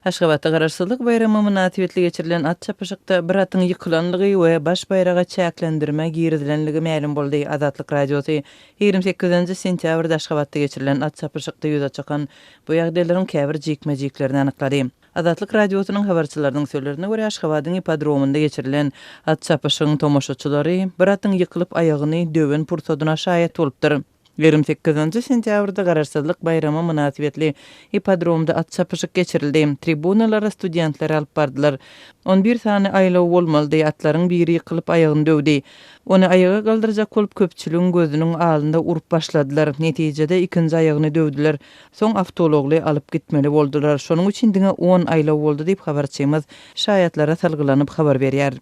Aşgabatda Garaşsyzlyk bayramy münasibetli geçirilen at çapyşykda bir atyň ýykylanlygy we baş bayraga çäklendirme girizilenligi ma'lum boldy. Azatlyk radiosy 28 sentýabrda Aşgabatda geçirilen at çapyşykda ýüze çykan bu ýagdaýlaryň käbir jikme-jiklerini anyklady. Azatlyk radiosynyň habarçylarynyň sözlerine görä Aşgabatyň ipodromunda geçirilen at çapyşygynyň tomoşaçylary bir atyň ýykylyp aýagyny döwen pursadyna şaýat bolupdyr. 28 sentýabrda Garaşsyzlyk bayramy münasibetli ipodromda at çapyşyk geçirildi. Tribunalara studentler alyp bardylar. 11 sany aýlaw bolmaly atlaryň biri ýykylyp aýagyny döwdi. Ony aýaga galdyrjak bolup köpçüligiň gözüniň alynda urup başladylar. Netijede ikinji aýagyny döwdiler. Soň awtologly alyp gitmeli boldular. Şonuň üçin diňe 10 aýlaw boldy diýip habarçymyz şaýatlara salgylanyp habar berýär.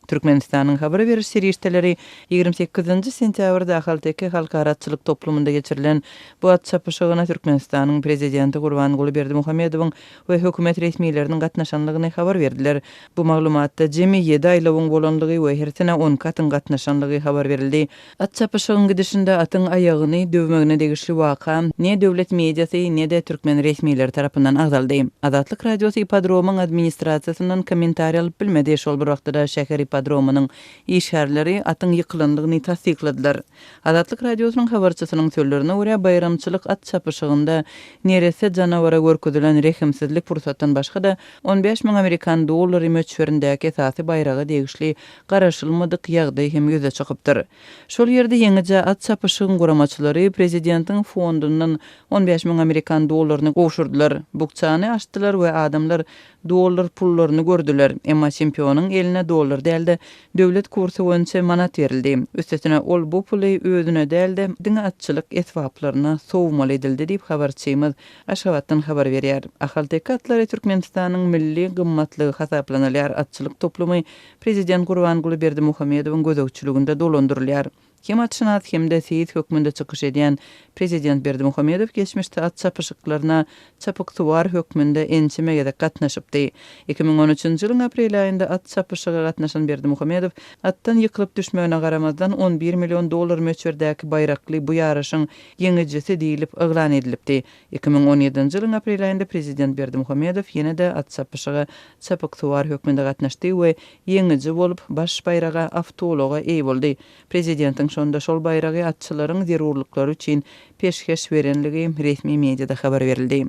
Türkmenistanyň habar beriş serişdeleri 28 sentýabrda Ahalteki halkaratçylyk toplumunda geçirilen bu at çapyşygyna Türkmenistanyň prezidenti Gurbanguly Berdimuhammedowyň we hökümet resmiýetleriniň gatnaşanlygyny habar berdiler. Bu maglumatda jemi 7 aýlawyň bolanlygy we hertine 10 katyň gatnaşanlygy habar berildi. At çapyşygyň gidişinde atyň aýagyny döwmegine degişli waka ne döwlet mediasy ne de türkmen resmiýetleri tarapyndan agdaldy. Azatlyk radiosy ipodromyň administrasiýasyndan kommentariýa alyp bilmedi. Şol bir wagtda şäher ipodromynyň işgärleri atyň ýykylanlygyny tasdikladylar. Azatlyk radiosynyň habarçysynyň sözlerine görä bayramçylyk at çapyşygynda nerese janawara görkezdilen rehimsizlik pursatdan başga da 15.000 Amerikan dollary möçberindäki esasy bayraga degişli garaşylmadyk ýagdaý hem ýüze çykypdyr. Şol ýerde ýeňije at çapyşygyň guramaçylary prezidentiň fondundan 15.000 Amerikan dollaryny gowşurdylar. Bukçany açdylar we adamlar dollar pullaryny gördüler. Emma çempionuň eline dollar däldi, döwlet kursy boýunça manat berildi. Üstesine ol bu puly özüne däldi, diňe atçylyk esbaplaryna sowmaly edildi diýip habarçymyz Aşgabatdan habar berýär. Ahalteki atlary Türkmenistanyň milli gymmatlygy hasaplanýar. Atçylyk toplumy prezident Gurbanguly Berdimuhammedowyň gözegçiliginde dolandyrylýar. Hem atşynat hem de seyit hökmünde çykyş edýän prezident Berdimuhammedow geçmişde at çapyşyklaryna çapyksuwar hökmünde ençimege gatnaşypdy. 2013-nji ýylyň aprel aýynda at çapyşyga gatnaşan Berdimuhammedow attan ýykylyp düşmegine garamazdan 11 million dollar möçberdäki bayrakly bu ýaraşyň ýeňijisi diýilip eglan edilipdi. 2017-nji ýylyň aprel aýynda prezident Berdimuhammedow ýene-de at çapyşyga çapyksuwar hökmünde gatnaşdy we ýeňiji bolup baş bayraga awtologa eý boldy. Prezidentiň şonda şol bayragy atçylaryň zerurlyklary üçin peşkeş berenligi resmi mediada habar berildi.